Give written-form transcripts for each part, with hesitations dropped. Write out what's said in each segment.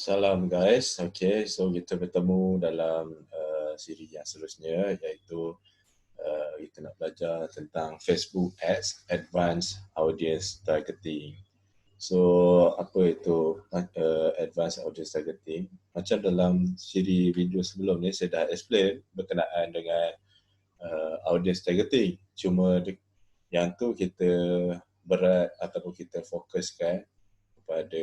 Salam guys, okay, so kita bertemu dalam siri yang seterusnya iaitu kita nak belajar tentang Facebook Ads Advanced Audience Targeting. So apa itu Advanced Audience Targeting? Macam dalam siri video sebelum ni saya dah explain berkenaan dengan audience targeting. Cuma yang tu kita berat ataupun kita fokuskan kepada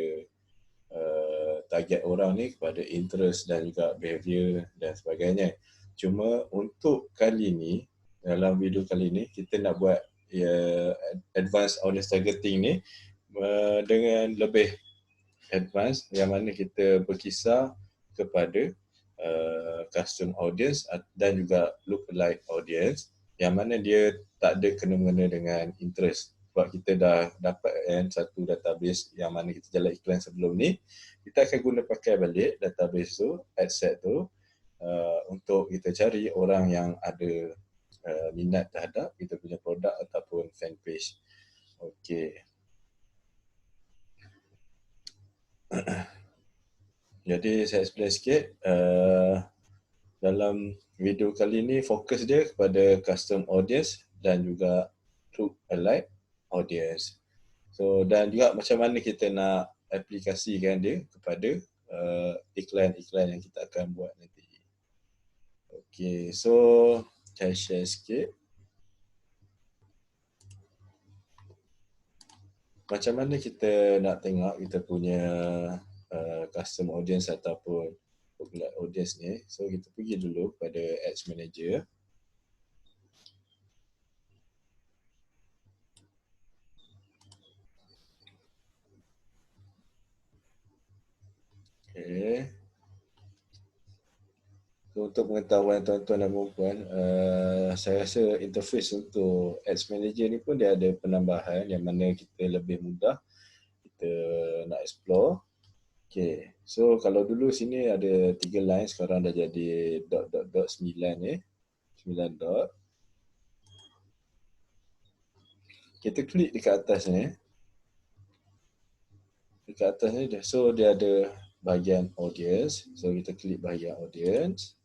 target orang ni, kepada interest dan juga behavior dan sebagainya. Cuma untuk kali ni, dalam video kali ni, kita nak buat advanced audience targeting ni dengan lebih advance, yang mana kita berkisar kepada custom audience dan juga lookalike audience, yang mana dia tak ada kena-mengena dengan interest. Sebab kita dah dapat satu database yang mana kita jalan iklan sebelum ni, kita akan guna pakai balik database tu, ad set tu, untuk kita cari orang yang ada minat terhadap kita punya produk ataupun fan page. Okey. Jadi saya explain sikit. Dalam video kali ni fokus dia kepada custom audience dan juga lookalike audience. So dan juga macam mana kita nak aplikasikan dia kepada iklan-iklan yang kita akan buat nanti. Okay, so saya share sikit. Macam mana kita nak tengok kita punya custom audience ataupun lookalike audience ni. So kita pergi dulu pada Ads Manager. Okay. So, untuk pengetahuan tuan-tuan dan puan-puan, saya rasa interface untuk Ads Manager ni pun dia ada penambahan yang mana kita lebih mudah kita nak explore. Okay, so kalau dulu sini ada 3 line, sekarang dah jadi dot 9 ni, 9 dot. Kita klik dekat atas ni. Dekat atas ni, so dia ada bahagian audience. So kita klik bahagian audience.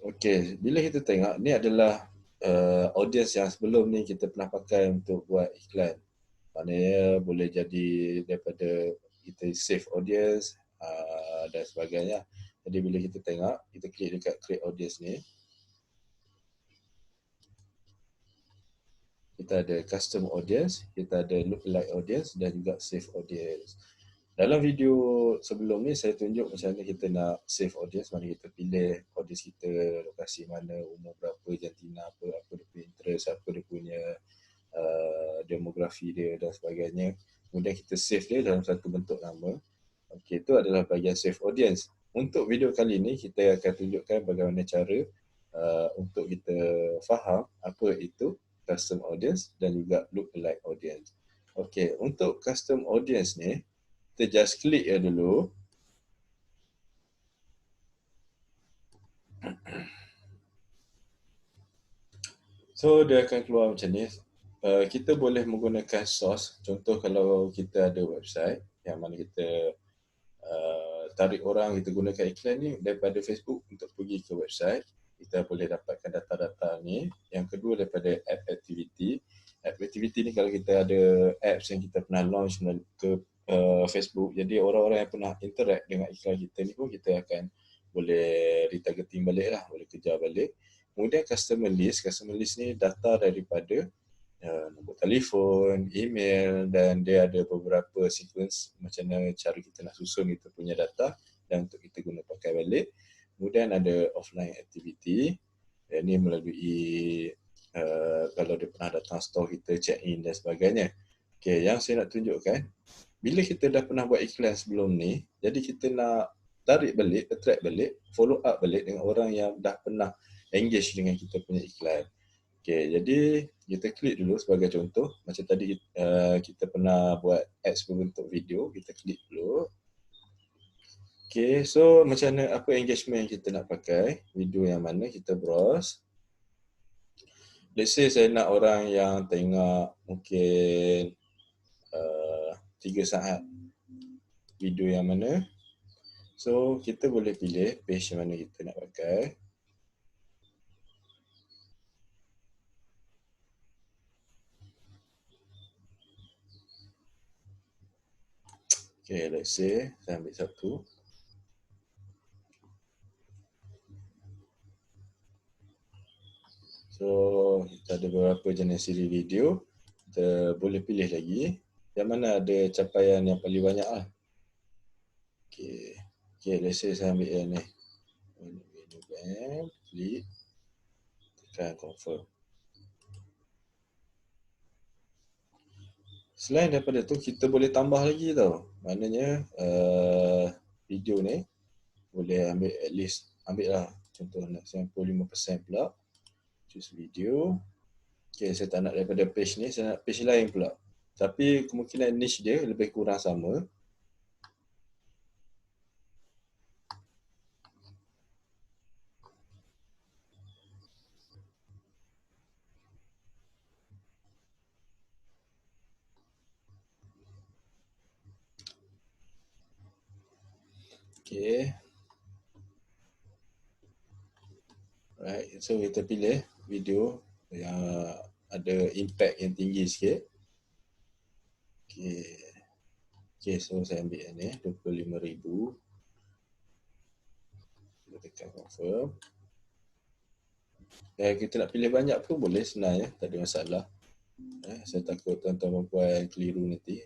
Okey, bila kita tengok ni adalah audience yang sebelum ni kita pernah pakai untuk buat iklan. Maknanya boleh jadi daripada kita save audience dan sebagainya. Jadi bila kita tengok, kita klik dekat create audience ni. Kita ada custom audience, kita ada lookalike audience dan juga save audience. Dalam video sebelum ni saya tunjuk macam mana kita nak save audience, mana kita pilih audience kita, lokasi mana, umur berapa, jantina apa dia punya interest, apa dia punya demografi dia dan sebagainya. Kemudian kita save dia dalam satu bentuk nama. Okey, itu adalah bahagian save audience. Untuk video kali ni kita akan tunjukkan bagaimana cara untuk kita faham apa itu custom audience dan juga lookalike audience. Okey, untuk custom audience ni kita just klik ya dulu. So dia akan keluar macam ni. Kita boleh menggunakan source. Contoh kalau kita ada website yang mana kita tarik orang, kita gunakan iklan ni daripada Facebook untuk pergi ke website. Kita boleh dapatkan data-data ni. Yang kedua daripada app activity. App activity ni kalau kita ada apps yang kita pernah launch ke Facebook, jadi orang-orang yang pernah interact dengan iklan kita ni pun kita akan boleh retargeting balik lah, boleh kejar balik. Kemudian customer list ni data daripada nombor telefon, email, dan dia ada beberapa sequence macam mana cara kita nak susun kita punya data dan untuk kita guna pakai balik. Kemudian ada offline activity, ini melalui kalau dia pernah datang store kita, check in dan sebagainya. Okay, yang saya nak tunjukkan, bila kita dah pernah buat iklan sebelum ni, jadi kita nak tarik balik, attract balik, follow up balik dengan orang yang dah pernah engage dengan kita punya iklan. Okay, jadi kita klik dulu sebagai contoh. Macam tadi kita pernah buat ads berbentuk video. Kita klik dulu. Okay, so macam mana, apa engagement yang kita nak pakai, video yang mana, kita browse. Let's say saya nak orang yang tengok mungkin 3 saat video yang mana. So, kita boleh pilih page mana kita nak pakai. Okay, let's say saya ambil satu. So, kita ada beberapa jenis siri video. Kita boleh pilih lagi. Yang mana ada capaian yang paling banyak lah. Okay. Okay, let's say saya ambil yang ni. Klik. Tekan confirm. Selain daripada tu, kita boleh tambah lagi tau. Maknanya, video ni boleh ambil at least, ambil lah contoh nak 95% pula. Choose video. Okay, saya tak nak daripada page ni, saya nak page lain pula. Tapi kemungkinan niche dia lebih kurang sama. Okay. Right, so kita pilih video yang ada impact yang tinggi sikit. Okay. Okay, so saya ambil yang ni, 25,000. Kita tekan confirm. Kita nak pilih banyak pun boleh, senang ya, tak ada masalah. Saya takut tuan-tuan perempuan keliru nanti.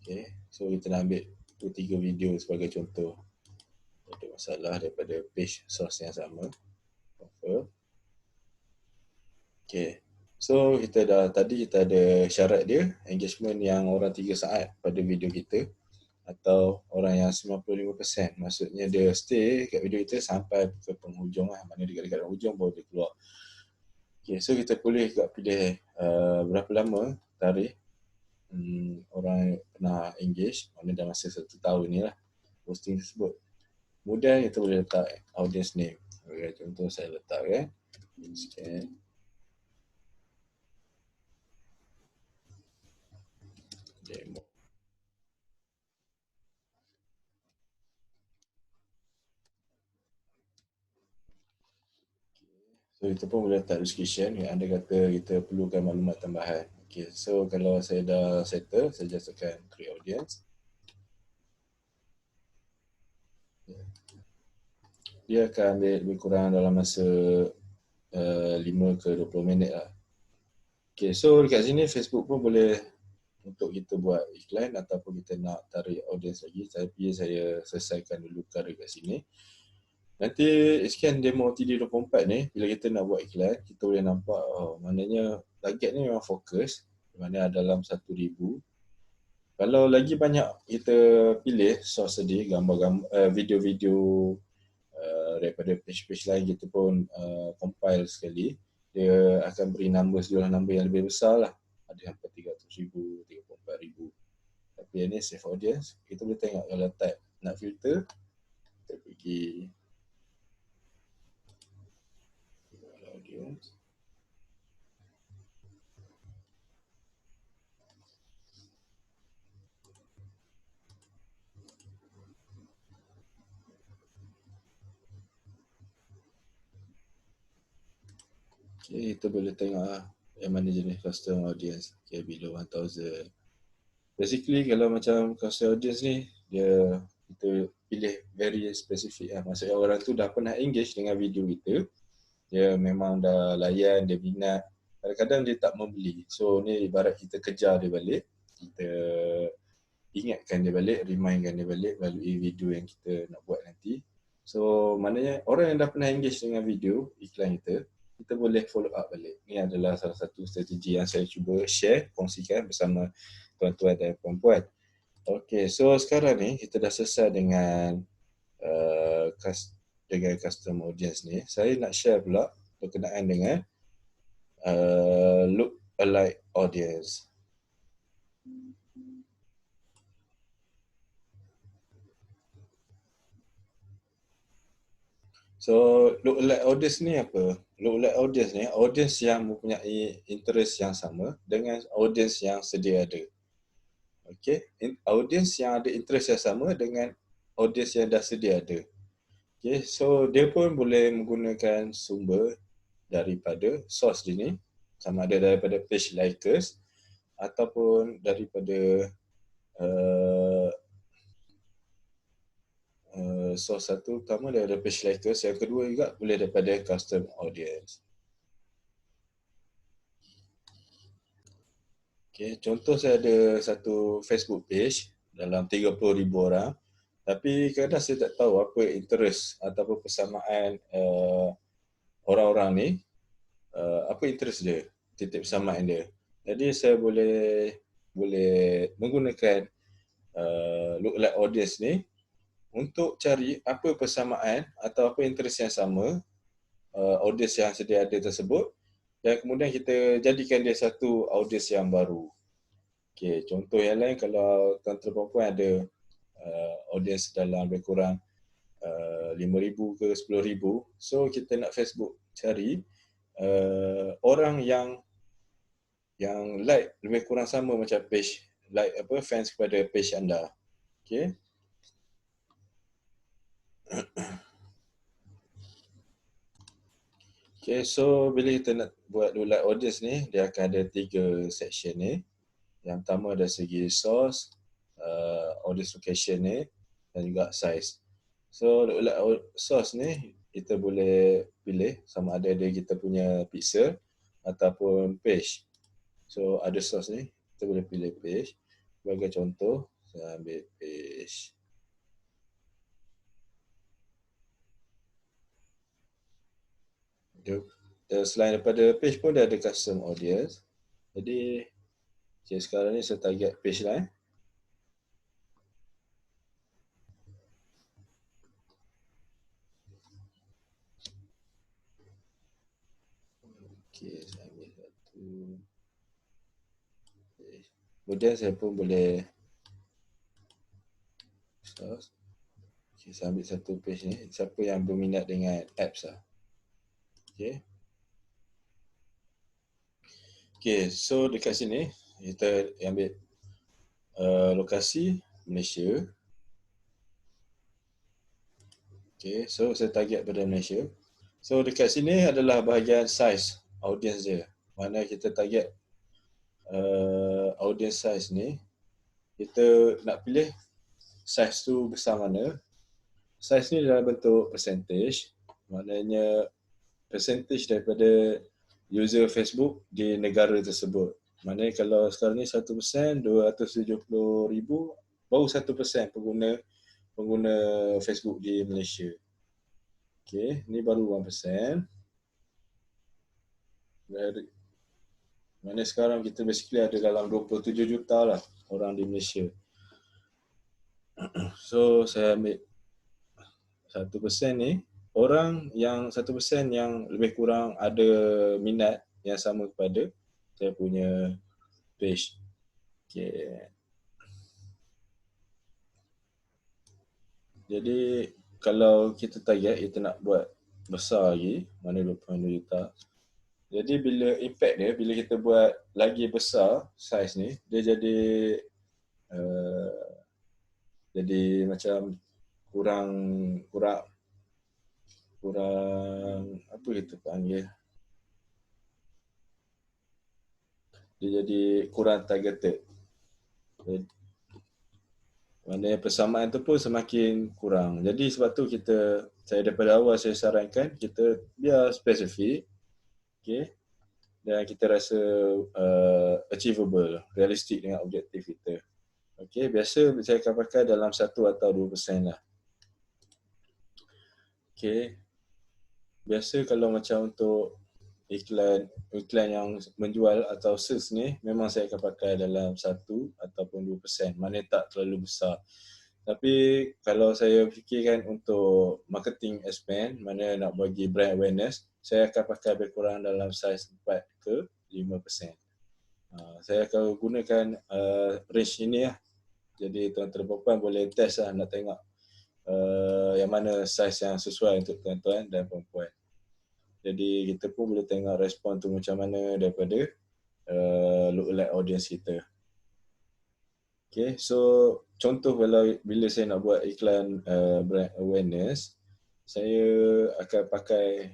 Okay, so kita nak ambil 2-3 video sebagai contoh. Tak ada masalah daripada page source yang sama. Confirm. Okay, so tadi kita ada syarat dia, engagement yang orang 3 saat pada video kita atau orang yang 95%. Maksudnya dia stay kat video kita sampai ke penghujung lah. Mana dekat-dekat hujung baru dia keluar. Okay, so kita boleh juga pilih berapa lama tarikh orang pernah engage, mana dalam masa 1 tahun ni lah posting tersebut. Kemudian kita boleh letak audience name. Okay, contoh saya letakkan scan demo. So kita pun boleh letak description yang anda kata kita perlukan maklumat tambahan. Okay, so kalau saya dah settle, saya just tekan create audience. Dia akan ambil lebih kurang dalam masa 5 ke 20 minit lah. Okay, so dekat sini Facebook pun boleh untuk kita buat iklan ataupun kita nak tarik audience lagi. Tapi saya selesaikan dulu perkara kat sini. Nanti scan demo TD24 ni, bila kita nak buat iklan, kita boleh nampak maknanya target ni memang fokus, mana dalam 1,000. Kalau lagi banyak kita pilih source tadi, gambar-gambar, video-video daripada page-page lain, kita pun compile sekali, dia akan beri jumlah number yang lebih besar lah. Ada sampai 300,000, 34,000. Tapi yang ni save audience, kita boleh tengok kalau type nak filter, kita pergi audience. Okay, kita boleh tengok lah yang mana jenis custom audience. Okay, below 1,000. Basically kalau macam custom audience ni, kita pilih very specific lah. Maksudnya orang tu dah pernah engage dengan video kita, dia memang dah layan, dia minat. Kadang-kadang dia tak membeli. So ni ibarat kita kejar dia balik, kita ingatkan dia balik, remindkan dia balik melalui video yang kita nak buat nanti. So maknanya orang yang dah pernah engage dengan video iklan kita boleh follow up balik. Ini adalah salah satu strategi yang saya cuba share, kongsikan bersama tuan-tuan dan puan-puan. Okay, so sekarang ni kita dah selesai dengan custom audience ni. Saya nak share pula berkenaan dengan look alike audience. So look alike audience ni apa? Look alike audience ni audience yang mempunyai interest yang sama dengan audience yang sedia ada. Okey, audience yang ada interest yang sama dengan audience yang dah sedia ada. Okey, so dia pun boleh menggunakan sumber daripada source dia ni, sama ada daripada page likers ataupun daripada source satu utama daripada page likers, yang kedua juga boleh daripada custom audience. Okay, contoh saya ada satu Facebook page dalam 30,000 orang, tapi kadang saya tak tahu apa interest ataupun persamaan orang-orang ni, apa interest dia, titik persamaan dia. Jadi saya boleh menggunakan lookalike audience ni untuk cari apa persamaan atau apa interest yang sama audience yang sedia ada tersebut, dan kemudian kita jadikan dia satu audience yang baru. Okey, contoh yang lain, kalau tuan-tuan perempuan ada audience dalam lebih kurang 5,000 ke 10,000, so kita nak Facebook cari orang yang like lebih kurang sama macam page like apa, fans kepada page anda. Okey. Okay, so bila kita nak buat lookalike audience ni, dia akan ada 3 section ni. Yang pertama dari segi source, audience location ni, dan juga size. So lookalike source ni kita boleh pilih sama ada dia kita punya pixel ataupun page. So ada source ni, kita boleh pilih page. Sebagai contoh, saya ambil page. Selain daripada page pun dia ada custom audience. Jadi sekarang ni saya target page lah. Okay, saya ambil satu. Kemudian saya pun boleh okay, saya ambil satu page ni. Siapa yang berminat dengan apps lah. Okay. Okay, so dekat sini kita ambil lokasi Malaysia. Okay, so saya target pada Malaysia. So dekat sini adalah bahagian size audience dia. Mana kita target audience size ni, kita nak pilih size tu besar mana. Size ni dalam bentuk percentage, maknanya percentage daripada user Facebook di negara tersebut. Maknanya kalau sekarang ni 1%, 270,000, baru 1% pengguna Facebook di Malaysia. Okay, ni baru 1%. Maknanya sekarang kita basically ada dalam 27 juta lah orang di Malaysia. So saya ambil 1% ni, orang yang 1% yang lebih kurang ada minat yang sama kepada saya punya page. Okay. Jadi kalau kita target, kita nak buat besar lagi, mana 22 juta. Jadi bila impact dia, bila kita buat lagi besar size ni, dia jadi macam kurang apa kita panggil, dia jadi kurang targeted. Maknanya persamaan tu pun semakin kurang. Jadi sebab tu saya daripada awal saya sarankan kita biar spesifik, okay, dan kita rasa achievable, realistik dengan objektif kita. Okay, biasa saya akan pakai dalam 1 atau 2% lah. Okay, biasa kalau macam untuk iklan yang menjual atau sales ni, memang saya akan pakai dalam 1 ataupun 2%, mana tak terlalu besar. Tapi kalau saya fikirkan untuk marketing expense, mana nak bagi brand awareness, saya akan pakai lebih kurang dalam saiz 4 ke 5%. Saya akan gunakan range ini lah. Jadi tuan-tuan dan puan boleh test lah nak tengok yang mana saiz yang sesuai untuk tuan-tuan dan puan. Jadi kita pun boleh tengok respon tu macam mana daripada lookalike audience kita. Okay, so contoh bila saya nak buat iklan brand awareness, saya akan pakai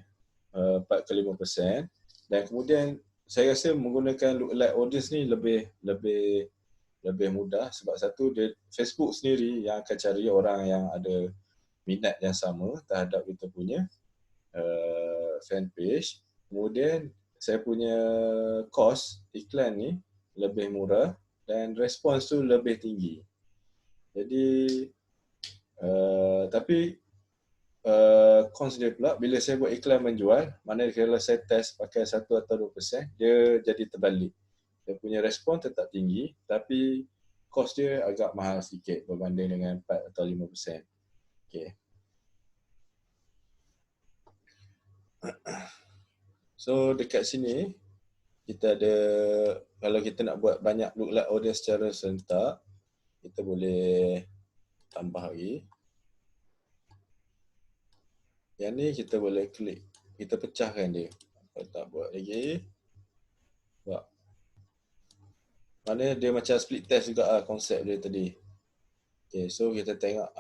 4 ke 5%, dan kemudian saya rasa menggunakan lookalike audience ni lebih mudah sebab satu, dia Facebook sendiri yang akan cari orang yang ada minat yang sama terhadap kita punya fan page. Kemudian saya punya kos iklan ni lebih murah dan respons tu lebih tinggi. Jadi tapi cons dia pula bila saya buat iklan menjual, mana kalau saya test pakai 1 atau 2%, dia jadi terbalik. Dia punya respon tetap tinggi tapi kos dia agak mahal sikit berbanding dengan 4 atau 5%. Okay. So dekat sini kita ada, kalau kita nak buat banyak lookalike audience secara serentak, kita boleh tambah lagi. Yang ni kita boleh klik, kita pecahkan dia. Kalau tak buat lagi, buat. Mana dia macam split test juga lah konsep dia tadi. Okay, so kita tengok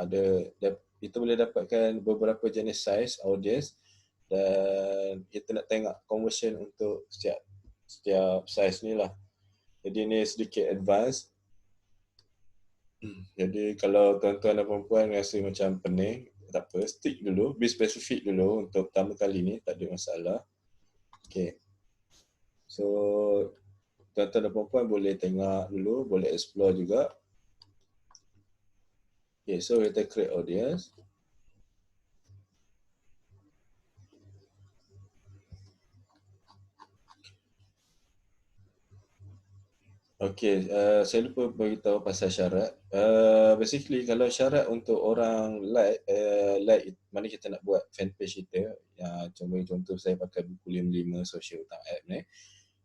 kita boleh dapatkan beberapa jenis size audience dan kita nak tengok conversion untuk setiap size ni lah. Jadi ni sedikit advance. Jadi kalau tuan-tuan dan puan-puan rasa macam pening, tak apa, stick dulu, be spesifik dulu untuk pertama kali ni, tak ada masalah. Okay. So tuan-tuan dan puan-puan boleh tengok dulu, boleh explore juga. Okay, so kita create audience. Okay, saya lupa beritahu pasal syarat. Basically kalau syarat untuk orang like mana kita nak buat fanpage kita, yang contoh saya pakai buku 55 social tentang app ni,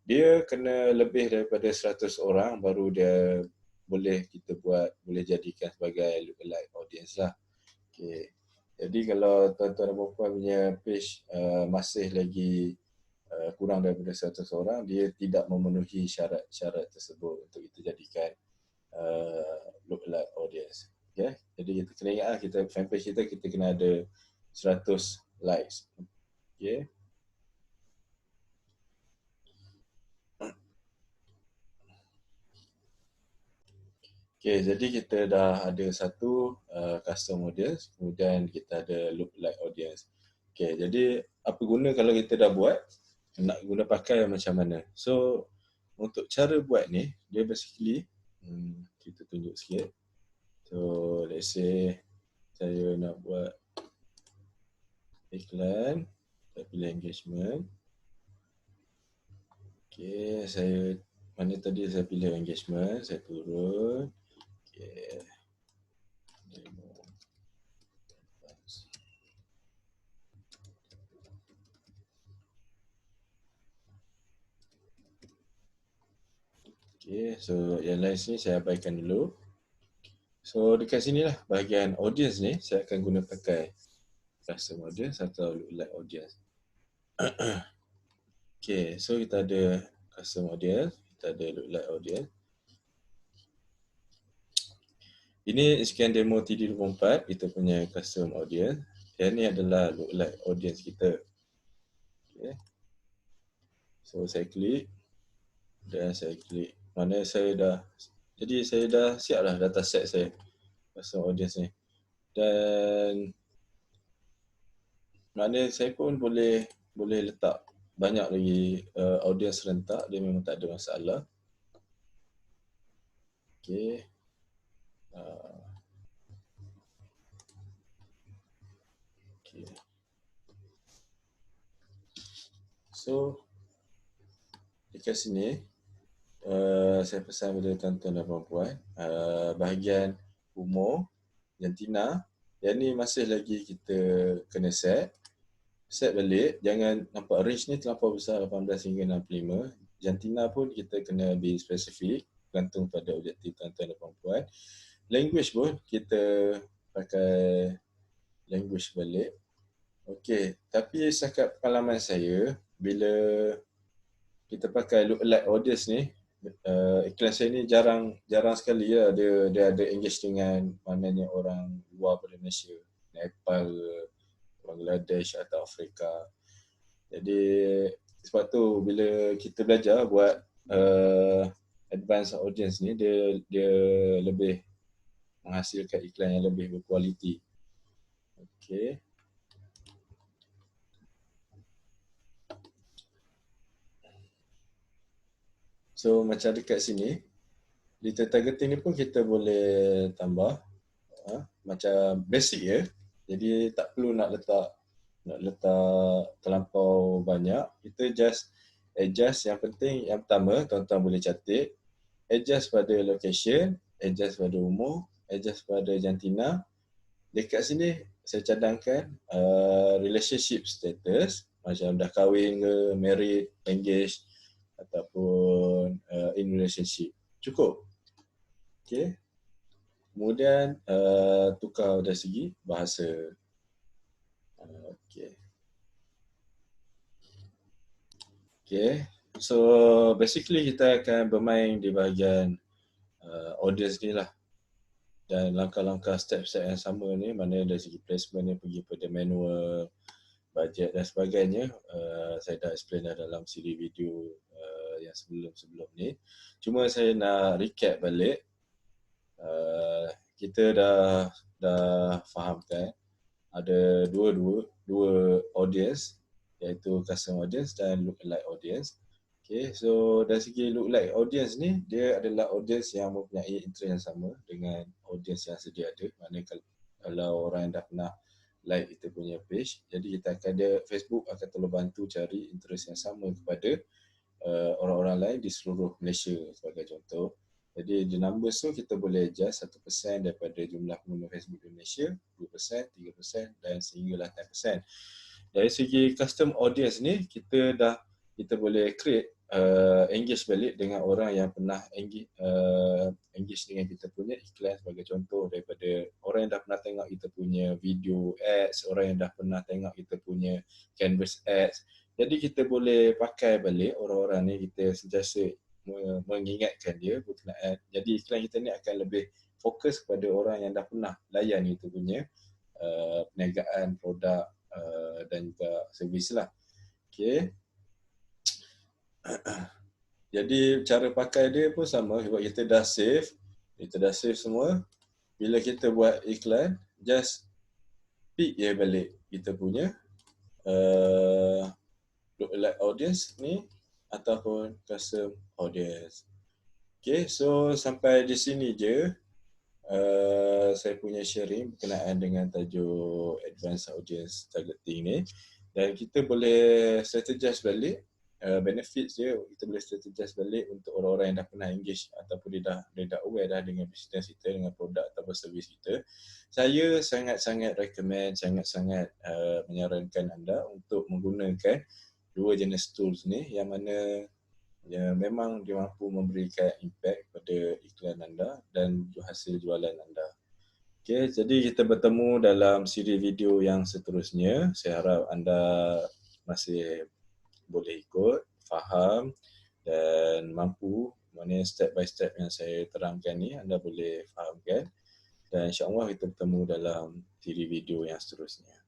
dia kena lebih daripada 100 orang baru dia boleh jadikan sebagai lookalike audience lah. Okay. Jadi kalau tuan-tuan dan puan punya page masih lagi kurang daripada 100 orang, dia tidak memenuhi syarat-syarat tersebut untuk kita jadikan lookalike audience. Okay? Jadi kita kena ingat kita fanpage kita kena ada 100 likes. Okay? Okay, jadi kita dah ada satu custom audience, kemudian kita ada lookalike audience. Okay, jadi apa guna kalau kita dah buat, nak guna pakai macam mana? So untuk cara buat ni, dia basically kita tunjuk sikit. So let's say saya nak buat iklan, saya pilih engagement. Okay, mana tadi saya pilih engagement, saya turun. Okay. Okay, so yang lain sini saya abaikan dulu. So dekat sini lah bahagian audience ni saya akan guna pakai custom audience atau lookalike audience. Okay, so kita ada custom audience, kita ada lookalike audience. Ini sekian demo TD24, kita punya custom audience. Yang ni adalah lookalike audience kita. Okay. So saya klik dan saya klik. Mana saya dah, jadi saya dah siap lah data set saya custom audience ni. Dan mana saya pun boleh letak banyak lagi audience serentak, dia memang tak ada masalah. Okay. Okay. So dekat sini saya pesan kepada tuan-tuan dan puan-puan, bahagian umur, jantina, yang ni masih lagi kita kena set. set balik, jangan nampak range ni terlampau besar 18 hingga 65. Jantina pun kita kena be spesifik bergantung pada objektif tuan-tuan dan puan-puan. Language pun kita pakai language balik. Okey, tapi setakat pengalaman saya, bila kita pakai lookalike audience ni, iklan saya ni jarang sekali lah dia ada engage dengan maknanya orang luar pada Malaysia, Nepal, Bangladesh atau Afrika. Jadi sebab tu bila kita belajar buat advanced audience ni, dia lebih menghasilkan iklan yang lebih berkualiti. Okey. So macam dekat sini, detail targeting ni pun kita boleh tambah macam basic ya. Jadi tak perlu nak letak terlampau banyak. Kita just adjust. Yang penting yang pertama tuan-tuan boleh catat, adjust pada location, adjust pada umur, adjust pada jantina. Dekat sini saya cadangkan relationship status, macam dah kahwin ke, married, engaged ataupun in relationship. Cukup. Okay. Kemudian tukar dari segi bahasa. Okay. Okay. So basically kita akan bermain di bahagian audience ni lah. Dan langkah-langkah step-step yang sama ni, mana dari segi placement ni pergi pada manual, budget dan sebagainya, saya dah explain dah dalam siri video yang sebelum ni. Cuma saya nak recap balik. Kita dah fahamkan ada dua audience, iaitu custom audience dan lookalike audience. Okay, so dari segi lookalike audience ni, dia adalah audience yang mempunyai interest yang sama dengan audience yang sedia ada. Maknanya kalau orang yang dah pernah like kita punya page, jadi Facebook akan tolong bantu cari interest yang sama kepada orang-orang lain di seluruh Malaysia sebagai contoh. Jadi di numbers tu kita boleh adjust 1% daripada jumlah pengguna Facebook di Malaysia, 2%, 3% dan sehinggalah 10%. Dari segi custom audience ni, kita boleh create engage balik dengan orang yang pernah engage dengan kita punya iklan, sebagai contoh daripada orang yang dah pernah tengok kita punya video ads, orang yang dah pernah tengok kita punya canvas ads. Jadi kita boleh pakai balik orang-orang ni, kita sentiasa mengingatkan dia berkenaan. Jadi iklan kita ni akan lebih fokus kepada orang yang dah pernah layan kita punya perniagaan, produk dan juga servis lah. Okay. Jadi cara pakai dia pun sama, sebab kita dah save semua. Bila kita buat iklan, just pick je balik kita punya lookalike audience ni ataupun custom audience. Okay, so sampai di sini je saya punya sharing berkenaan dengan tajuk advanced audience targeting ni. Dan kita boleh strategize balik benefits dia, kita boleh strategize balik untuk orang-orang yang dah pernah engage ataupun dia dah aware dah dengan bisnes kita, dengan produk atau servis kita. Saya sangat-sangat recommend, sangat-sangat menyarankan anda untuk menggunakan dua jenis tools ni, yang mana memang dia mampu memberikan impact pada iklan anda dan hasil jualan anda. Okay, jadi kita bertemu dalam siri video yang seterusnya. Saya harap anda masih boleh ikut, faham dan mampu mana step by step yang saya terangkan ni anda boleh fahamkan. Dan insya-Allah kita bertemu dalam siri video yang seterusnya.